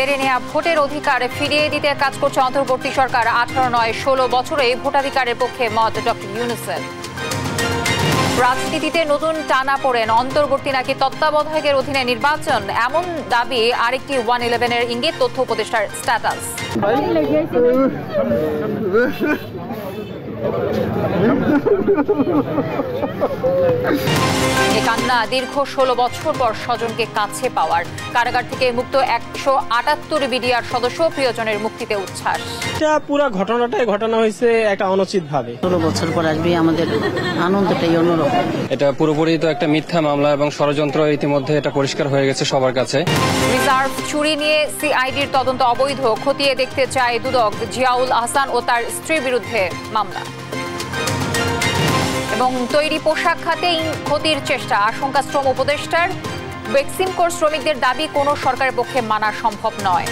কেড়ে নেওয়া ভোটের অধিকার ফিরিয়ে দিতে কাজ করছে অন্তর্বর্তী সরকার। 18 নয় 16 বছরে ভোটাধিকারের পক্ষে মত ডক্টর ইউনূসের। রাজনীতিতে নতুন টানাপোড়েন, অন্তর্বর্তী নাকি তত্ত্বাবধায়কের অধীনে নির্বাচন, এমন দাবি আরেকটি 111-এর ইঙ্গিত তথ্য উপদেষ্টার স্ট্যাটাস। এ কান্না দীর্ঘ 16 বছর পর স্বজনকে কাছে পাওয়ার। কারাগার থেকে মুক্ত 178 বিডিআর সদস্য প্রিয়জনের মুক্তিতে উচ্ছ্বাস। এটা পুরো ঘটনাটাই ঘটনা হয়েছে একটা অনুচিত ভাবে। 16 বছর পর আসবে, আমাদের আনন্দটাই অন্যরকম। এটা পুরোপুরি তো একটা মিথ্যা মামলা এবং ষড়যন্ত্র, ইতিমধ্যে এটা পরিষ্কার হয়ে গেছে সবার কাছে। রিজার্ভ চুরি নিয়ে সিআইডির তদন্ত অবৈধ, খতিয়ে দেখতে চায় দুদক। জিয়াউল আহসান ও তার স্ত্রীর বিরুদ্ধে মামলা। এবং তৈরি পোশাক খাতে ক্ষতির চেষ্টা, আশঙ্কা শ্রম উপদেষ্টার। বেক্সিমকোর শ্রমিকদের দাবি কোনো সরকারের পক্ষে মানা সম্ভব নয়।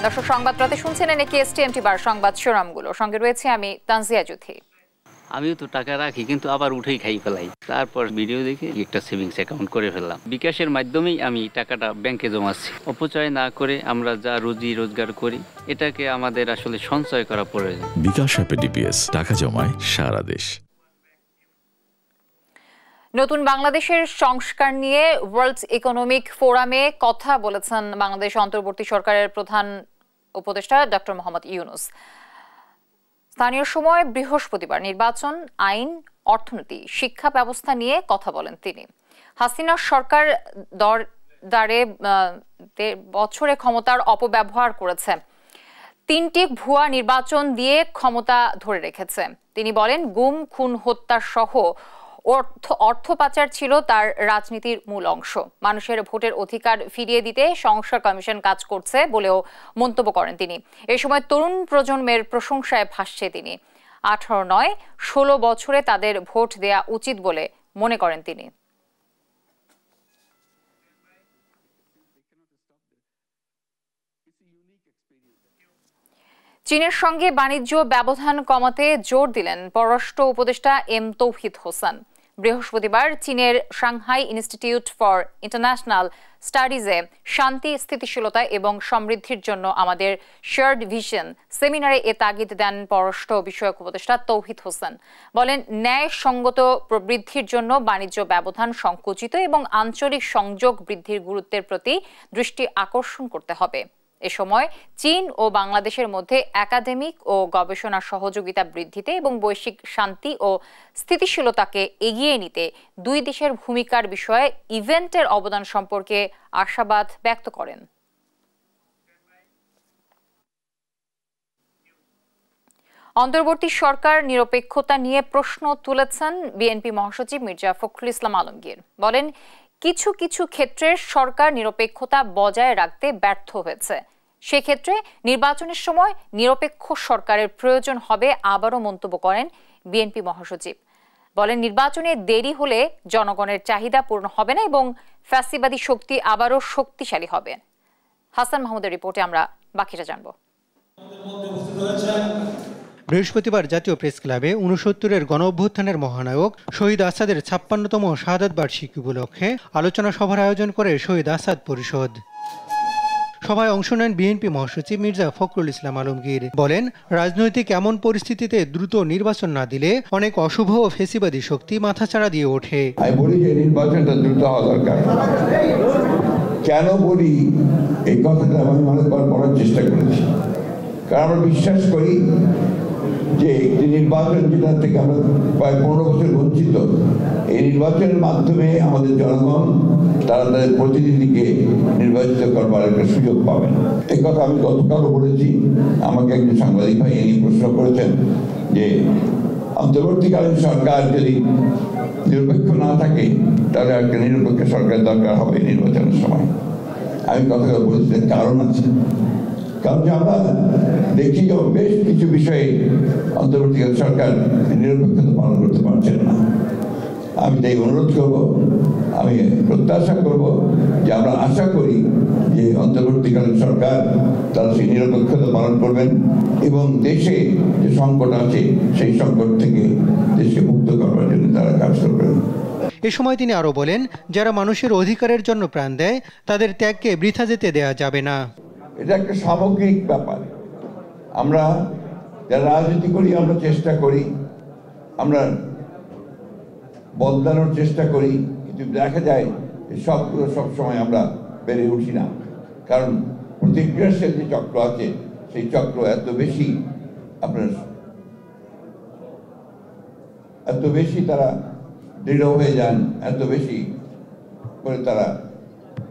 দর্শক, সংবাদ রাতে শুনছেন নাকি এসটিএমটি বার সংবাদ শিরোনামগুলো। সঙ্গে রয়েছে আমি তানজিয়া জুথি। আমিও তো টাকা রাখি, কিন্তু আবার উঠেই খাই ফেলাই। তারপর ভিডিও দেখে একটা সেভিংস অ্যাকাউন্ট করে ফেললাম। বিকাশের মাধ্যমেই আমি টাকাটা ব্যাংকে জমাচ্ছি। অপচয় না করে আমরা যা রুজি রোজগার করি, এটাকে আমাদের আসলে সঞ্চয় করা প্রয়োজন। বিকাশ অ্যাপে ডিপিএস, টাকা জমায় সারা দেশ। নতুন বাংলাদেশের সংস্কার নিয়ে ওয়ার্ল্ড ইকোনমিক ফোরামে কথা বলেছেন বাংলাদেশ অন্তর্বর্তী সরকারের প্রধান উপদেষ্টা ডক্টর মোহাম্মদ ইউনূস। স্থানীয় সময় বৃহস্পতিবার নির্বাচন, আইন, অর্থনীতি, শিক্ষা ব্যবস্থা নিয়ে কথা বলেন তিনি। হাসিনা সরকার দরদারে বছরে ক্ষমতার অপব্যবহার করেছে, 3টি ভুয়া নির্বাচন দিয়ে ক্ষমতা ধরে রেখেছে। তিনি বলেন, গুম, খুন, হত্যা সহ অর্থ পাচার ছিল তার রাজনীতির মূল অংশ। মানুষের ভোটের অধিকার ফিরিয়ে দিতে সংস্কার কমিশন কাজ করছে বলেও মন্তব্য করেন তিনি। এ সময় তরুণ প্রজন্মের প্রশংসায় ভাসছে তিনি। 18 নয় 16 বছরে তাদের ভোট দেয়া উচিত বলে মনে করেন তিনি। চীনের সঙ্গে বাণিজ্য ব্যবধান কমাতে জোর দিলেন পররাষ্ট্র উপদেষ্টা এম তৌহিদ হোসেন। বৃহস্পতিবার চীনের সাংহাই ইনস্টিটিউট ফর ইন্টারন্যাশনাল স্টাডিজে শান্তি, স্থিতিশীলতা এবং সমৃদ্ধির জন্য আমাদের শেয়ার্ড ভিশন সেমিনারে এ তাগিদ দেন পররাষ্ট্র বিষয়ক উপদেষ্টা তৌহিদ হোসেন। বলেন, ন্যায়সঙ্গত প্রবৃদ্ধির জন্য বাণিজ্য ব্যবধান সংকুচিত এবং আঞ্চলিক সংযোগ বৃদ্ধির গুরুত্বের প্রতি দৃষ্টি আকর্ষণ করতে হবে। এ সময় চীন ও বাংলাদেশের মধ্যে একাডেমিক ও গবেষণা সহযোগিতা বৃদ্ধিতে এবং বৈশ্বিক শান্তি ও স্থিতিশীলতাকে এগিয়ে নিতে দুই দেশের ভূমিকার বিষয়ে ইভেন্টের অবদান সম্পর্কে আশাবাদ ব্যক্ত করেন। অন্তর্বর্তী সরকার নিরপেক্ষতা নিয়ে প্রশ্ন তুলেছেন বিএনপি মহাসচিব মির্জা ফখরুল ইসলাম আলমগীর। বলেন, কিছু কিছু ক্ষেত্রে সরকার নিরপেক্ষতা বজায় রাখতে ব্যর্থ হয়েছে। সেক্ষেত্রে নির্বাচনের সময় নিরপেক্ষ সরকারের প্রয়োজন হবে, আবারও মন্তব্য করেন বিএনপি মহাসচিব। বলেন, নির্বাচনে দেরি হলে জনগণের চাহিদা পূরণ হবে না এবং ফ্যাসিবাদী শক্তি আবারও শক্তিশালী হবে। হাসান মাহমুদের রিপোর্টে আমরা বাকিটা জানব। বৃহস্পতিবার জাতীয় প্রেস ক্লাবে 69-এর গণঅভ্যুত্থানের মহানায়ক শহীদ আসাদের 56তম শাহাদাত বার্ষিকী উপলক্ষে আলোচনা সভার আয়োজন করে শহীদ আসাদ পরিষদ। সভায় অংশ নেন বিএনপি মহাসচিব মির্জা ফখরুল ইসলাম আলমগীর। বলেন, রাজনৈতিক এমন পরিস্থিতিতে দ্রুত নির্বাচন না দিলে অনেক অশুভ ও ফেসিবাদী শক্তি মাথাচাড়া দিয়ে ওঠে। আমি বলি যে নির্বাচনটা দ্রুত হওয়া দরকার। কেন বলি এই কথাটা আমি অনেকবার বলার চেষ্টা করেছি, কারণ আমরা বিশ্বাস করি যে একটি নির্বাচন যেটা থেকে আমরা প্রায় 15 বছর বঞ্চিত, এই নির্বাচনের মাধ্যমে আমাদের জনগণ তারা তাদের প্রতিনিধিকে নির্বাচিত করবার একটা সুযোগ পাবেন। এই কথা আমি গতকালও বলেছি। আমাকে একজন সাংবাদিক ভাই এনে প্রশ্ন করেছেন যে অন্তর্বর্তীকালীন সরকার যদি নিরপেক্ষ না থাকে তাহলে একটা নিরপেক্ষ সরকার দরকার হবে নির্বাচনের সময়। আমি কথা বলেছি, কারণ আছে। কারণ যে আমরা দেখি যে বেশ কিছু বিষয়ে অন্তর্বর্তীকালীন সরকার নিরপেক্ষতা পালন করতে পারছেন না। আমি তাই অনুরোধ করব, আমি প্রত্যাশা করব যে আমরা আশা করি যে অন্তর্বর্তীকালীন সরকার তারা সেই নিরপেক্ষতা পালন করবেন এবং দেশে যে সংকট আছে সেই সংকট থেকে দেশকে মুক্ত করবার জন্য তারা কাজ করবেন। এ সময় তিনি আরও বলেন, যারা মানুষের অধিকারের জন্য প্রাণ দেয় তাদের ত্যাগকে বৃথা যেতে দেয়া যাবে না। এটা একটা সামগ্রিক ব্যাপার। আমরা যারা রাজনীতি করি আমরা চেষ্টা করি, আমরা বদলানোর চেষ্টা করি, কিন্তু দেখা যায় সবগুলো সবসময় আমরা বেড়ে উঠি না, কারণ প্রতিক্রিয়াশীল যে চক্র আছে সেই চক্র এত বেশি তারা দৃঢ় হয়ে যান, এত বেশি করে তারা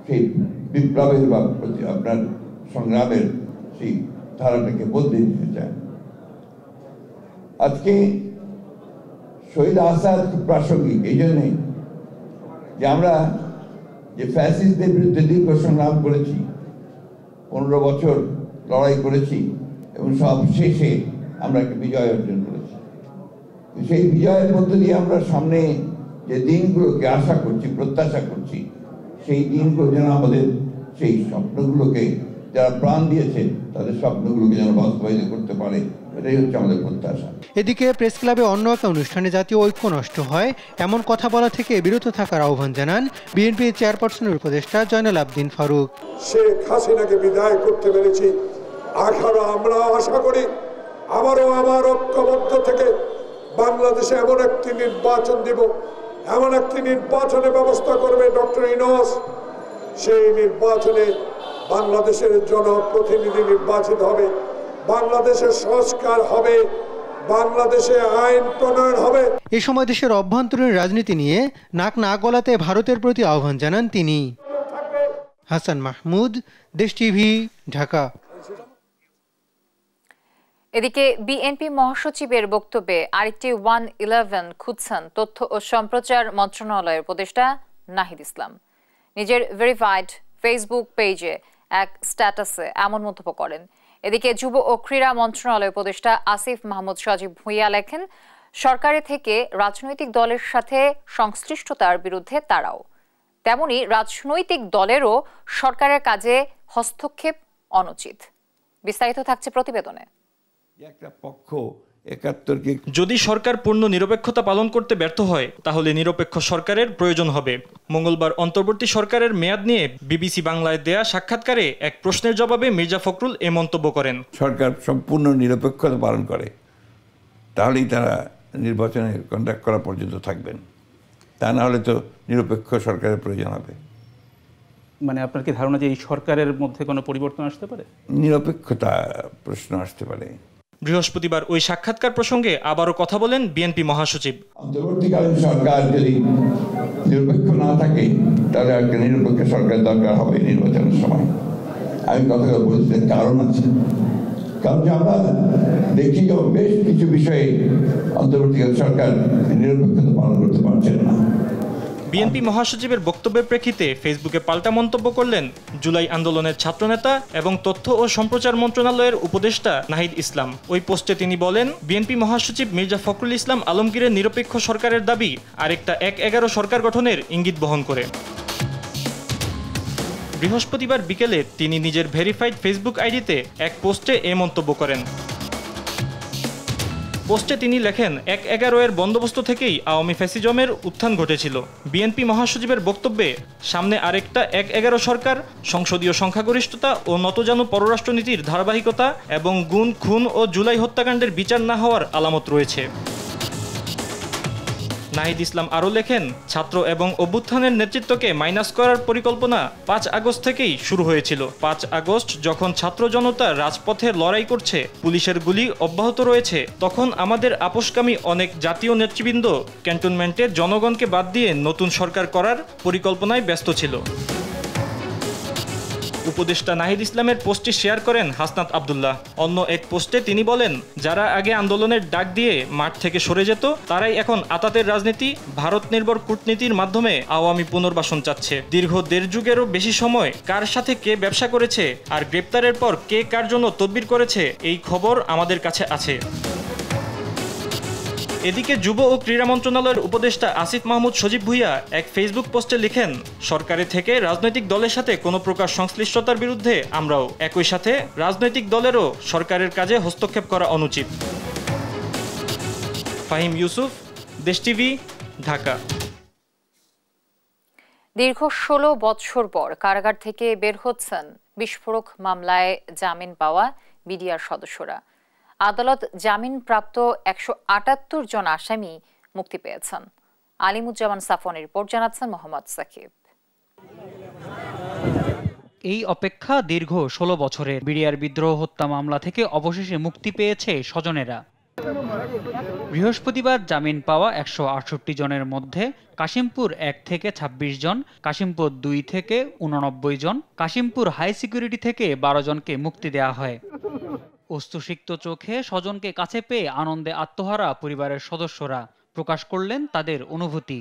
সেই বিপ্লবের বা আপনার সংগ্রামের সেই ধারাটাকে বদলে দিতে চান। আজকে শহীদ আসাদ খুব প্রাসঙ্গিক এই জন্যে যে আমরা যে ফ্যাসিস্টদের বিরুদ্ধে দীর্ঘ সংগ্রাম করেছি, 15 বছর লড়াই করেছি এবং সব শেষে আমরা একটা বিজয় অর্জন করেছি। সেই বিজয়ের মধ্য দিয়ে আমরা সামনে যে দিনগুলোকে আশা করছি, প্রত্যাশা করছি, সেই দিনগুলো যেন আমাদের সেই স্বপ্নগুলোকে যারা প্রাণ দিয়েছে তাদের স্বপ্নগুলোকে যেন বাস্তবায়িত করতে পারে, এটাই হচ্ছে আমাদের প্রত্যাশা। এদিকে প্রেস ক্লাবে অন্য একটা অনুষ্ঠানে জাতীয় ঐক্য নষ্ট হয় এমন কথা বলা থেকে বিরত থাকার আহ্বান জানান বিএনপি চেয়ারপারসনের উপদেষ্টা জয়নাল আবদিন ফারুক। শেখ হাসিনাকে বিদায় করতে পেরেছি, আমরা আশা করি আবারও আমার ঐক্যবদ্ধ থেকে বাংলাদেশে এমন একটি নির্বাচন দিব, এমন একটি নির্বাচনের ব্যবস্থা করবে ডক্টর ইউনূস। সেই নির্বাচনে বাংলাদেশের জনপ্রতিনিধি নির্বাচিত হবে, বাংলাদেশের সংস্কার হবে, বাংলাদেশে আইন প্রণয়ন হবে। এ সময় দেশের অভ্যন্তরীণ রাজনীতি নিয়ে নাক না গলাতে ভারতের প্রতি আহ্বান জানান তিনি। হাসান মাহমুদ, দেশ টিভি, ঢাকা। এদিকে বিএনপি মহাসচিবের বক্তব্যে আরেকটি 111 খুঁজছেন তথ্য ও সম্প্রচার মন্ত্রণালয়ের উপদেষ্টা নাহিদ ইসলাম। নিজের ভেরিফাইড ফেসবুক পেজে এক স্ট্যাটাসে এমন মন্তব্য করেন। এদিকে যুব ও ক্রীড়া মন্ত্রণালয় উপদেষ্টা আসিফ মাহমুদ সজীব ভুঁইয়া লেখেন, সরকারে থেকে রাজনৈতিক দলের সাথে সংশ্লিষ্টতার বিরুদ্ধে তারাও, তেমনি রাজনৈতিক দলেরও সরকারের কাজে হস্তক্ষেপ অনুচিত। বিস্তারিত থাকছে প্রতিবেদনে। একটা পক্ষ 71কে যদি সরকার পূর্ণ নিরপেক্ষতা পালন করতে ব্যর্থ হয় তাহলে নিরপেক্ষ সরকারের প্রয়োজন হবে। মঙ্গলবার অন্তর্বর্তী সরকারের মেয়াদ নিয়ে বিবিসি বাংলায় দেয়া সাক্ষাৎকারে এক প্রশ্নের জবাবে মির্জা ফখরুল এ মন্তব্য করেন। সরকার সম্পূর্ণ নিরপেক্ষতা পালন করে তাহলেই তারা নির্বাচনে কন্ডাক্ট করা পর্যন্ত থাকবেন, তা না হলে তো নিরপেক্ষ সরকারের প্রয়োজন হবে। মানে আপনার কি ধারণা যে এই সরকারের মধ্যে কোনো পরিবর্তন আসতে পারে? নিরপেক্ষতা প্রশ্ন আসতে পারে। বৃহস্পতিবার ওই সাক্ষাৎকার প্রসঙ্গে আবারও কথা বলেন বিএনপি মহাসচিব। অন্তর্বর্তীকালীন সরকার যদি নিরপেক্ষ না থাকে তাহলে একটা নিরপেক্ষ সরকার দরকার হবে নির্বাচনের সময়। আমি কথাটা বলতে কারণ আছে, কারণ যে আমরা দেখি যে বেশ কিছু বিষয়ে অন্তর্বর্তীকালীন সরকার নিরপেক্ষতা পালন করতে পারছেন না। বিএনপি মহাসচিবের বক্তব্যের প্রেক্ষিতে ফেসবুকে পাল্টা মন্তব্য করলেন জুলাই আন্দোলনের ছাত্রনেতা এবং তথ্য ও সম্প্রচার মন্ত্রণালয়ের উপদেষ্টা নাহিদ ইসলাম। ওই পোস্টে তিনি বলেন, বিএনপি মহাসচিব মির্জা ফখরুল ইসলাম আলমগীরের নিরপেক্ষ সরকারের দাবি আরেকটা ১/১১ সরকার গঠনের ইঙ্গিত বহন করে। বৃহস্পতিবার বিকেলে তিনি নিজের ভেরিফাইড ফেসবুক আইডিতে এক পোস্টে এ মন্তব্য করেন। পোস্টে তিনি লেখেন, ১/১১ বন্দোবস্ত থেকেই আওয়ামী ফ্যাসিজমের উত্থান ঘটেছিল। বিএনপি মহাসচিবের বক্তব্যে সামনে আরেকটা ১/১১ সরকার, সংসদীয় সংখ্যাগরিষ্ঠতা ও নতজানু পররাষ্ট্রনীতির ধারাবাহিকতা এবং গুম, খুন ও জুলাই হত্যাকাণ্ডের বিচার না হওয়ার আলামত রয়েছে। নাহিদ ইসলাম আরও লেখেন, ছাত্র এবং অভ্যুত্থানের নেতৃত্বকে মাইনাস করার পরিকল্পনা ৫ আগস্ট থেকেই শুরু হয়েছিল। ৫ আগস্ট যখন ছাত্র জনতা রাজপথে লড়াই করছে, পুলিশের গুলি অব্যাহত রয়েছে, তখন আমাদের আপোষকামী অনেক জাতীয় নেতৃবৃন্দ ক্যান্টনমেন্টে জনগণকে বাদ দিয়ে নতুন সরকার করার পরিকল্পনায় ব্যস্ত ছিল। উপদেষ্টা নাহিদ ইসলামের পোস্টটি শেয়ার করেন হাসনাত আবদুল্লাহ। অন্য এক পোস্টে তিনি বলেন, যারা আগে আন্দোলনের ডাক দিয়ে মাঠ থেকে সরে যেত তারাই এখন আতাতের রাজনীতি, ভারত নির্ভর কূটনীতির মাধ্যমে আওয়ামী পুনর্বাসন চাচ্ছে। দীর্ঘ ১.৫ যুগেরও বেশি সময় কার সাথে কে ব্যবসা করেছে আর গ্রেপ্তারের পর কে কার জন্য তদবির করেছে এই খবর আমাদের কাছে আছে। এদিকে যুব ও ক্রীড়া মন্ত্রণালয়ের উপদেষ্টা আসিফ মাহমুদ সজীব ভুঁইয়া এক ফেসবুক পোস্টে লিখেন, সরকারে থেকে রাজনৈতিক দলের সাথে কোনো প্রকার সংশ্লিষ্টতার বিরুদ্ধে আমরাও, একই সাথে রাজনৈতিক দলেরও সরকারের কাজে হস্তক্ষেপ করা অনুচিত। ফাহিম ইউসুফ, দেশ টিভি, ঢাকা। দীর্ঘ ১৬ বছর পর কারাগার থেকে বের হচ্ছেন বিস্ফোরক মামলায় জামিন পাওয়া বিডিআর সদস্যরা। আদালত জামিনপ্রাপ্ত ১৭৮ জন আসামি মুক্তি পেয়েছেন। আলিমুজ্জামান সাফনের রিপোর্ট জানাচ্ছেন মোহাম্মদ সাকিব। এই অপেক্ষা দীর্ঘ ১৬ বছরের। বিডিআর বিদ্রোহ হত্যা মামলা থেকে অবশেষে মুক্তি পেয়েছে স্বজনেরা। বৃহস্পতিবার জামিন পাওয়া ১৬৮ জনের মধ্যে কাশিমপুর ১ থেকে ২৬ জন, কাশিমপুর ২ থেকে ৮৯ জন, কাশিমপুর হাই সিকিউরিটি থেকে ১২ জনকে মুক্তি দেওয়া হয়। অশ্রুসিক্ত চোখে স্বজনকে কাছে পেয়ে আনন্দে আত্মহারা পরিবারের সদস্যরা প্রকাশ করলেন তাদের অনুভূতি।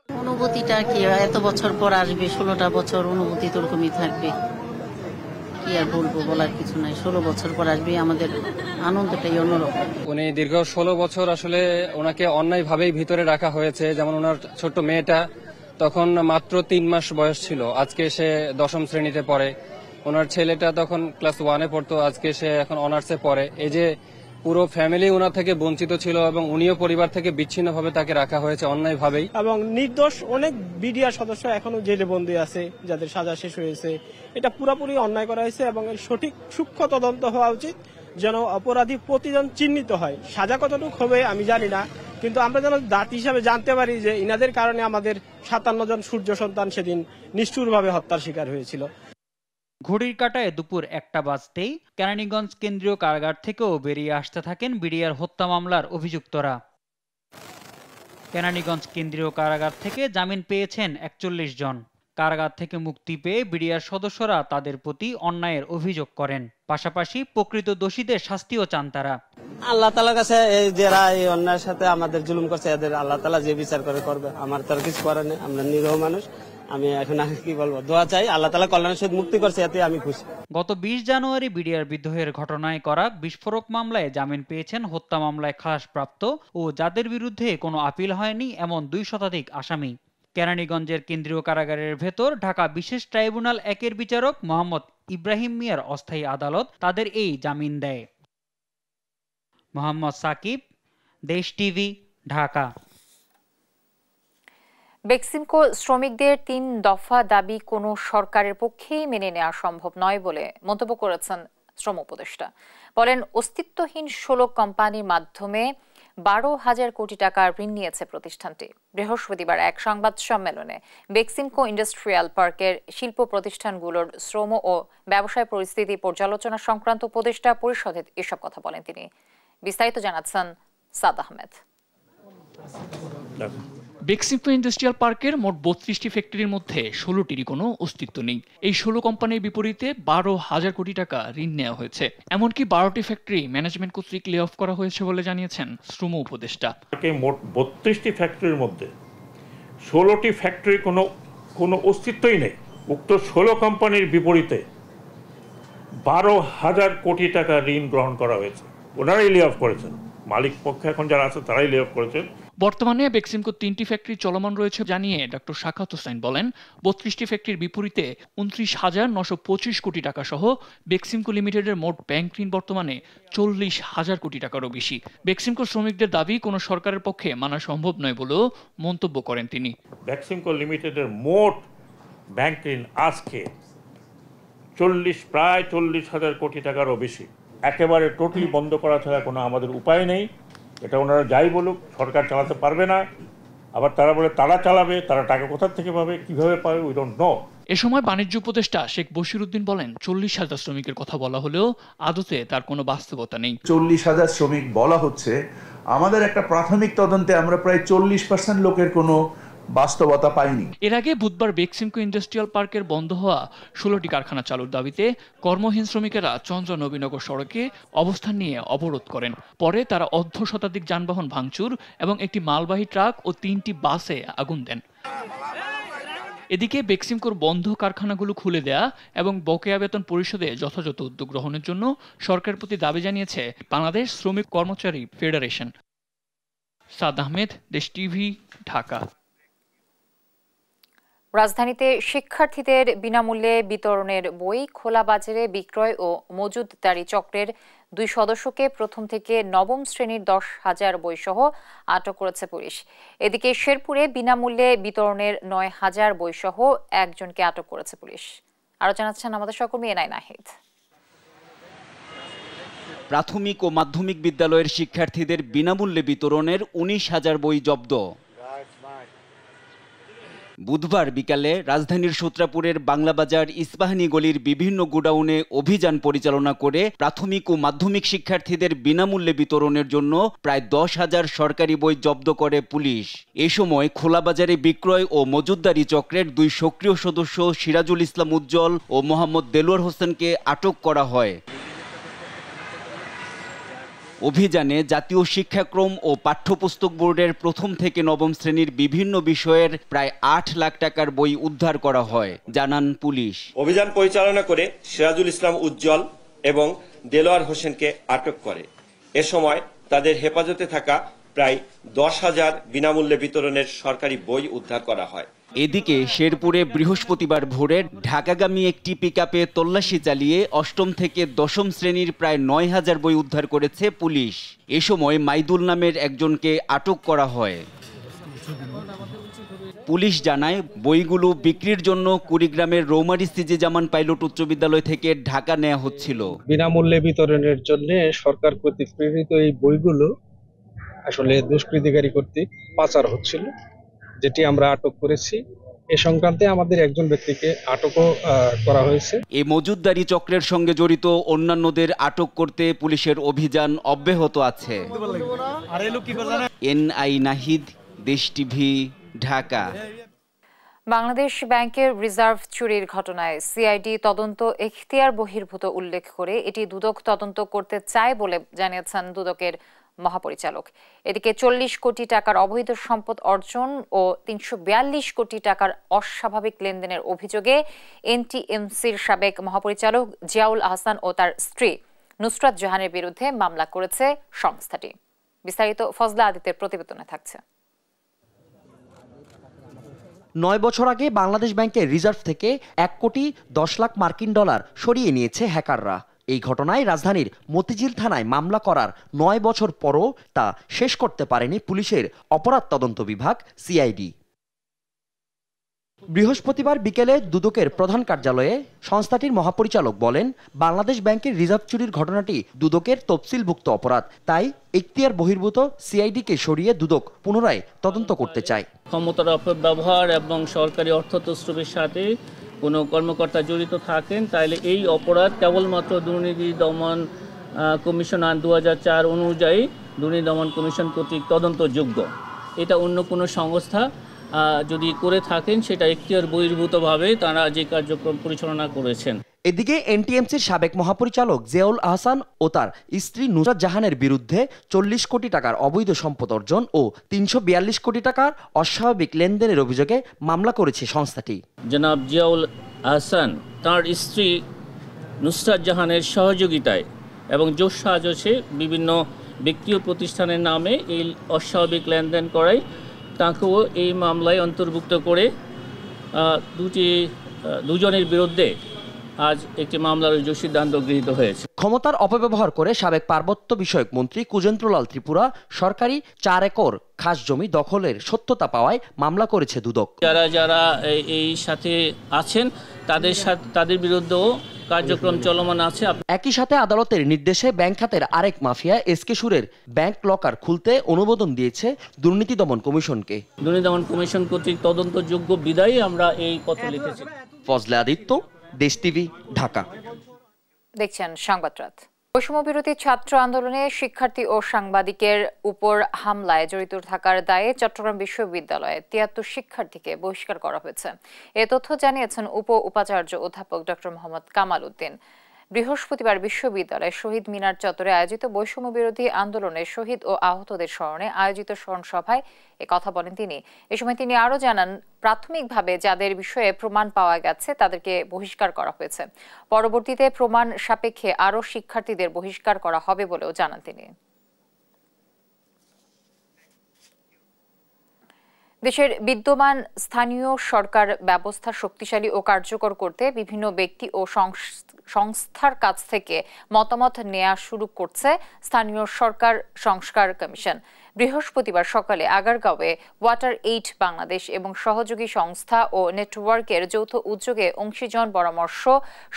অনুভূতিটা কি, এত বছর পর আসবে, 16টা বছর অনুভূতি তো ওরকমই থাকবে। কি আর বলবো, বলার কিছু নাই। 16 বছর পর আসবে, আমাদের আনন্দটাই অন্যরকম। উনি দীর্ঘ 16 বছর আসলে ওনাকে অন্যায়ভাবেই ভিতরে রাখা হয়েছে। যেমন ওনার ছোট্ট মেয়েটা তখন মাত্র 3 মাস বয়স ছিল, আজকে সে 10ম শ্রেণীতে পড়ে। ওনার ছেলেটা তখন ক্লাস 1-এ পড়তো, আজকে সে এখন অনার্সে পড়ে। এই যে পুরো ফ্যামিলি ওনার থেকে বঞ্চিত ছিল এবং উনিও পরিবার থেকে বিচ্ছিন্নভাবে তাকে রাখা হয়েছে অন্যায়ভাবেই। এবং নির্দোষ অনেক বিডিআর সদস্য এখনো জেলে বন্দী আছে, যাদের সাজা শেষ হয়েছে। এটা পুরোপুরি অন্যায় করা হয়েছে এবং এর সঠিক সূক্ষ্ম তদন্ত হওয়া উচিত, যেন অপরাধী প্রতিজন চিহ্নিত হয়। সাজা কতটুকু হবে আমি জানি না, কিন্তু আমরা যেন জাতি হিসাবে জানতে পারি যে ইনাদের কারণে আমাদের 57 জন সূর্য সন্তান সেদিন নিষ্ঠুরভাবে হত্যার শিকার হয়েছিল। ঘড়ির কাঁটায় দুপুর 1টা বাজতেই কেরানীগঞ্জ কেন্দ্রীয় কারাগার থেকেও বেরিয়ে আসতে থাকেন বিডিআর হত্যা মামলার অভিযুক্তরা। কেরানীগঞ্জ কেন্দ্রীয় কারাগার থেকে জামিন পেয়েছেন 41 জন। কারাগার থেকে মুক্তি পেয়ে বিডিআর সদস্যরা তাদের প্রতি অন্যায়ের অভিযোগ করেন। পাশাপাশি প্রকৃত দোষীদের শাস্তিও চান তারা। আল্লাহ তাআলার কাছে যারা এই অন্যায়ের সাথে আমাদের জুলুম করছে, এদের আল্লাহ তাআলা যে বিচার করবে। আমার তো আর কিছু করার নেই, আমরা নিরীহ মানুষ। আমি এখন কি বলবো, দোয়া চাই, আল্লাহ তাআলা কল্যাণের সহিত মুক্তি করছে, এতে আমি খুশি। গত 20 জানুয়ারি বিডিআর বিদ্রোহের ঘটনায় করা বিস্ফোরক মামলায় জামিন পেয়েছেন হত্যা মামলায় খালাসপ্রাপ্ত ও যাদের বিরুদ্ধে কোনো আপিল হয়নি এমন 2 শতাধিক আসামি। কেরানীগঞ্জের কেন্দ্রীয় কারাগারের ভেতর ঢাকা বিশেষ ট্রাইব্যুনাল 1-এর বিচারক মোহাম্মদ ইব্রাহিম মিয়ার অস্থায়ী আদালত তাদের এই জামিন দেয়। মোহাম্মদ সাকিব, দেশ টিভি, ঢাকা। বেক্সিমকো শ্রমিকদের 3 দফা দাবি কোনো সরকারের পক্ষেই মেনে নেওয়া সম্ভব নয় বলে মন্তব্য করেছেন শ্রম উপদেষ্টা। বলেন, অস্তিত্বহীন 16 কোম্পানির মাধ্যমে 12,000 কোটি টাকার ঋণ নিয়েছে প্রতিষ্ঠানটি। বৃহস্পতিবার এক সংবাদ সম্মেলনে বেক্সিমকো ইন্ডাস্ট্রিয়াল পার্কের শিল্প প্রতিষ্ঠানগুলোর শ্রম ও ব্যবসায় পরিস্থিতি পর্যালোচনা সংক্রান্ত উপদেষ্টা পরিষদে এসব কথা বলেন তিনি। বিস্তারিত জানাচ্ছেন সাদ আহমেদ। বেক্সিমকো ইন্ডাস্ট্রিয়াল পার্কের মোট 32টি ফ্যাক্টরির মধ্যে 16টিরই কোনো অস্তিত্ব নেই। এই 16 কোম্পানির বিপরীতে 12,000 কোটি টাকা ঋণ নেওয়া হয়েছে। এমনকি 12টি ফ্যাক্টরি ম্যানেজমেন্ট কর্তৃক লে অফ করা হয়েছে বলে জানিয়েছেন শ্রম উপদেষ্টা। মোট 32টি ফ্যাক্টরির মধ্যে 16টি ফ্যাক্টরি কোনো অস্তিত্বই নেই। উক্ত 16 কোম্পানির বিপরীতে 12,000 কোটি টাকা ঋণ গ্রহণ করা হয়েছে। ওনারাই লে অফ করেছেন, মালিক পক্ষে এখন যারা আছে তারাই লে অফ করেছেন। বর্তমানে বেক্সিমকো 3টি ফ্যাক্টরি চলমান রয়েছে জানিয়ে ডক্টর শাখাত হোসেন বলেন, 32টি ফ্যাক্টরির বিপরীতে 29,925 কোটি টাকা সহ বেক্সিমকো লিমিটেডের মোট ব্যাংক ঋণ বর্তমানে 40,000 কোটি টাকারও বেশি। বেক্সিমকো শ্রমিকদের দাবি কোনো সরকারের পক্ষে মানা সম্ভব নয় বলেও মন্তব্য করেন তিনি। বেক্সিমকো লিমিটেডের মোট ব্যাংক ঋণ আজকে প্রায় 40,000 কোটি টাকারও বেশি। একেবারে টোটালি বন্ধ করা ছাড়া কোনো আমাদের উপায় নেই। এটা ওনারা যাই বলুক, সরকার চালাতে পারবে না। আবার তারা বলে তারা চালাবে, তারা টাকা কোথা থেকে পাবে, কিভাবে পাবে, উই ডোন্ট নো। এ সময় বাণিজ্য উপদেষ্টা শেখ বশিরউদ্দিন বলেন, 40,000 শ্রমিকের কথা বলা হলেও আদতে তার কোনো বাস্তবতা নেই। 40,000 শ্রমিক বলা হচ্ছে, আমাদের একটা প্রাথমিক তদন্তে আমরা প্রায় 40% লোকের কোনো বাস্তবতা পাইনি। এর আগে বুধবার বেক্সিমকো ইন্ডাস্ট্রিয়াল পার্কের বন্ধ হওয়া 16টি কারখানা চালুর দাবিতে কর্মহীন শ্রমিকেরা চন্দ্র নবীনগর সড়কে অবস্থান নিয়ে অবরোধ করেন। পরে তারা অর্ধশতাধিক যানবাহন ভাঙচুর এবং একটি মালবাহী ট্রাক ও 3টি বাসে আগুন দেন। এদিকে বেক্সিমকোর বন্ধ কারখানাগুলো খুলে দেয়া এবং বকেয়া বেতন পরিশোধে যথাযথ উদ্যোগ গ্রহণের জন্য সরকারের প্রতি দাবি জানিয়েছে বাংলাদেশ শ্রমিক কর্মচারী ফেডারেশন। সাদ আহমেদ, দেশ টিভি, ঢাকা। রাজধানীতে শিক্ষার্থীদের বিনামূল্যে বিতরণের বই খোলা বাজারে বিক্রয় ও মজুতদারি চক্রের 2 সদস্যকে প্রথম থেকে নবম শ্রেণীর 10,000 বইসহ আটক করেছে পুলিশ। এদিকে শেরপুরে বিনামূল্যে বিতরণের 9,000 বইসহ একজনকে আটক করেছে পুলিশ। আরো জানাচ্ছেন আমাদের সহকর্মী এনআই নাহিদ। প্রাথমিক ও মাধ্যমিক বিদ্যালয়ের শিক্ষার্থীদের বিনামূল্যে বিতরণের 19,000 বই জব্দ। বুধবার বিকালে রাজধানীর সূত্রাপুরের বাংলাবাজার ইস্পাহানি গলির বিভিন্ন গোডাউনে অভিযান পরিচালনা করে প্রাথমিক ও মাধ্যমিক শিক্ষার্থীদের বিনামূল্যে বিতরণের জন্য প্রায় 10,000 সরকারি বই জব্দ করে পুলিশ। এ সময় খোলা বাজারে বিক্রয় ও মজুতদারি চক্রের 2 সক্রিয় সদস্য সিরাজুল ইসলাম উজ্জ্বল ও মোহাম্মদ দেলোয়ার হোসেনকে আটক করা হয়। অভিযানে জাতীয় শিক্ষাক্রম ও পাঠ্যপুস্তক বোর্ডের প্রথম থেকে নবম শ্রেণীর বিভিন্ন বিষয়ের প্রায় 8 লাখ টাকার বই উদ্ধার করা হয়, জানান পুলিশ। অভিযান পরিচালনা করে সিরাজুল ইসলাম উজ্জ্বল এবং দেলোয়ার হোসেনকে আটক করে। এ সময় তাদের হেফাজতে থাকা প্রায় 10,000 বিনামূল্যে বিতরণের সরকারি বই উদ্ধার করা হয়। এদিকে শেরপুরে বৃহস্পতিবার ভোরে ঢাকাগামী একটি পিকআপে তল্লাশি চালিয়ে 8ম থেকে 10ম শ্রেণীর প্রায় 9,000 বই উদ্ধার করেছে পুলিশ। এ সময় মাইদুল নামের একজনকে আটক করা হয়। পুলিশ জানায় বইগুলো বিক্রির জন্য কুড়িগ্রামের রৌমারী সিজি জামান পাইলট উচ্চ বিদ্যালয় থেকে ঢাকা নেওয়া হচ্ছিল। বিনামূল্যে বিতরণের জন্য সরকার কর্তৃক প্রেরিত এই বইগুলো আসলে দুষ্কৃতিকারী কর্তৃক পাচার হচ্ছিল, যেটি আমরা আটক করেছি। এ সংক্রান্তে আমাদের একজন ব্যক্তিকে আটকও করা হয়েছে। এই মজুতদারি চক্রের সঙ্গে জড়িত অন্যান্যদের আটক করতে পুলিশের অভিযান অব্যাহত আছে। এনআই নাহিদ, দেশ টিভি, ঢাকা। বাংলাদেশ ব্যাংকের রিজার্ভ চুরির ঘটনায় সিআইডি তদন্ত এখতিয়ার বহির্ভূত উল্লেখ করে এটি দুদক তদন্ত করতে চায় বলে জানিয়েছেন দুদকের মহাপরিচালক। এদিকে 40 কোটি টাকার অবৈধ সম্পদ অর্জন ও 342 কোটি টাকার অস্বাভাবিক লেনদেনের অভিযোগে এনটিএমসির সাবেক মহাপরিচালক জিয়াউল আহসান ও তার স্ত্রী নুসরাত জাহানের বিরুদ্ধে মামলা করেছে সংস্থাটি। বিস্তারিত ফজলা আদিত্যের প্রতিবেদনে থাকছে। 9 বছর আগে বাংলাদেশ ব্যাংকের রিজার্ভ থেকে 1 কোটি 10 লাখ মার্কিন ডলার সরিয়ে নিয়েছে হ্যাকাররা। এই ঘটনায় রাজধানীর মতিঝিল থানায় মামলা করার 9 বছর পরও তা শেষ করতে পারেনি পুলিশের অপরাধ তদন্ত বিভাগ সিআইডি। বৃহস্পতিবার বিকেলে দুদকের প্রধান কার্যালয়ে সংস্থাটির মহাপরিচালক বলেন, বাংলাদেশ ব্যাংকের রিজার্ভ চুরির ঘটনাটি দুদকের তফসিলভুক্ত অপরাধ, তাই এখতিয়ার বহির্ভূত সিআইডিকে সরিয়ে দুদক পুনরায় তদন্ত করতে চায়। ক্ষমতার অপব্যবহার এবং সরকারি অর্থ তছরুপের সাথে কোনো কর্মকর্তা জড়িত থাকেন তাহলে এই অপরাধ কেবলমাত্র দুর্নীতি দমন কমিশন আইন 2004 অনুযায়ী দুর্নীতি দমন কমিশন কর্তৃক তদন্তযোগ্য। এটা অন্য কোনো সংস্থা যদি করে থাকেন সেটা এখতিয়ার বহির্ভূতভাবে তারা যে কার্যক্রম পরিচালনা করেছেন। এদিকে এনটিএমসির সাবেক মহাপরিচালক জিয়াউল আহসান ও তার স্ত্রী নুসরাত জাহানের বিরুদ্ধে 40 কোটি টাকার অবৈধ সম্পদ অর্জন ও 342 কোটি টাকার অস্বাভাবিক লেনদেনের অভিযোগে মামলা করেছে সংস্থাটি। জনাব জিয়াউল আহসান তার স্ত্রী নুসরাত জাহানের সহযোগিতায় এবং জোর সাজসে বিভিন্ন ব্যক্তি ও প্রতিষ্ঠানের নামে এই অস্বাভাবিক লেনদেন করায় তাকেও এই মামলায় অন্তর্ভুক্ত করে দুজনের বিরুদ্ধে আজ একটি মামলার সিদ্ধান্ত গৃহীত হয়েছে। ক্ষমতার অপব্যবহার করে সাবেক পার্বত্য বিষয়ক মন্ত্রী কুজেন্দ্রলাল ত্রিপুরা সরকারি 4 একর খাস জমি দখলের সত্যতা পাওয়ায় মামলা করেছে দুদক। যারা এই সাথে আছেন তাদের বিরুদ্ধেও কার্যক্রম চলমান আছে। একই সাথে আদালতের নির্দেশে ব্যাংক খাতের আরেক মাফিয়া এসকে সুরের ব্যাংক লকার খুলতে অনুমোদন দিয়েছে দুর্নীতি দমন কমিশনকে। দুর্নীতি দমন কমিশন কর্তৃক তদন্তযোগ্য বিদায়ী আমরা এই পত্র লিখেছি। ফজলে আদিত্য, দেশ টিভি, ঢাকা। দেখছেন সংবাদরাত। বৈষম্য বিরোধী ছাত্র আন্দোলনে শিক্ষার্থী ও সাংবাদিকের উপর হামলায় জড়িত থাকার দায়ে চট্টগ্রাম বিশ্ববিদ্যালয়ে 73 শিক্ষার্থীকে বহিষ্কার করা হয়েছে। এ তথ্য জানিয়েছেন উপাচার্য অধ্যাপক ডক্টর মোহাম্মদ কামাল উদ্দিন। বৃহস্পতিবার বিশ্ববিদ্যালয়ের শহীদ মিনার চত্বরে আয়োজিত বৈষম্য বিরোধী আন্দোলনে শহীদ ও আহতদের স্মরণে আয়োজিত স্মরণ সভায় একথা বলেন তিনি। এ সময় তিনি আরও জানান, প্রাথমিকভাবে যাদের বিষয়ে প্রমাণ পাওয়া গেছে তাদেরকে বহিষ্কার করা হয়েছে। পরবর্তীতে প্রমাণ সাপেক্ষে আরও শিক্ষার্থীদের বহিষ্কার করা হবে বলেও জানান তিনি। দেশের বিদ্যমান স্থানীয় সরকার ব্যবস্থা শক্তিশালী ও কার্যকর করতে বিভিন্ন ব্যক্তি ও সংস্থার কাছ থেকে মতামত নেওয়া শুরু করছে স্থানীয় সরকার সংস্কার কমিশন। বৃহস্পতিবার সকালে আগারগাঁওয়ে ওয়াটার এইড বাংলাদেশ এবং সহযোগী সংস্থা ও নেটওয়ার্কের যৌথ উদ্যোগে অংশীজন পরামর্শ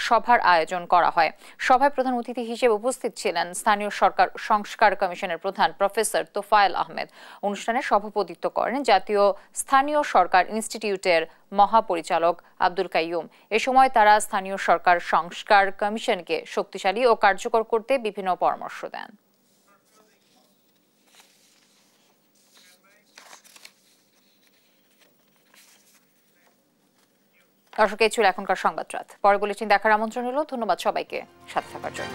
সভার আয়োজন করা হয়। সভায় প্রধান অতিথি হিসেবে উপস্থিত ছিলেন স্থানীয় সরকার সংস্কার কমিশনের প্রধান প্রফেসর তোফায়েল আহমেদ। অনুষ্ঠানে সভাপতিত্ব করেন জাতীয় স্থানীয় সরকার ইনস্টিটিউটের মহাপরিচালক আব্দুল কাইয়ুম। এ সময় তারা স্থানীয় সরকার সংস্কার কমিশনকে শক্তিশালী ও কার্যকর করতে বিভিন্ন পরামর্শ দেন। দর্শক, এই ছিল এখনকার সংবাদ রাত। পরে বুলেটিন দেখার আমন্ত্রণ হলো। ধন্যবাদ সবাইকে সাথে থাকার জন্য।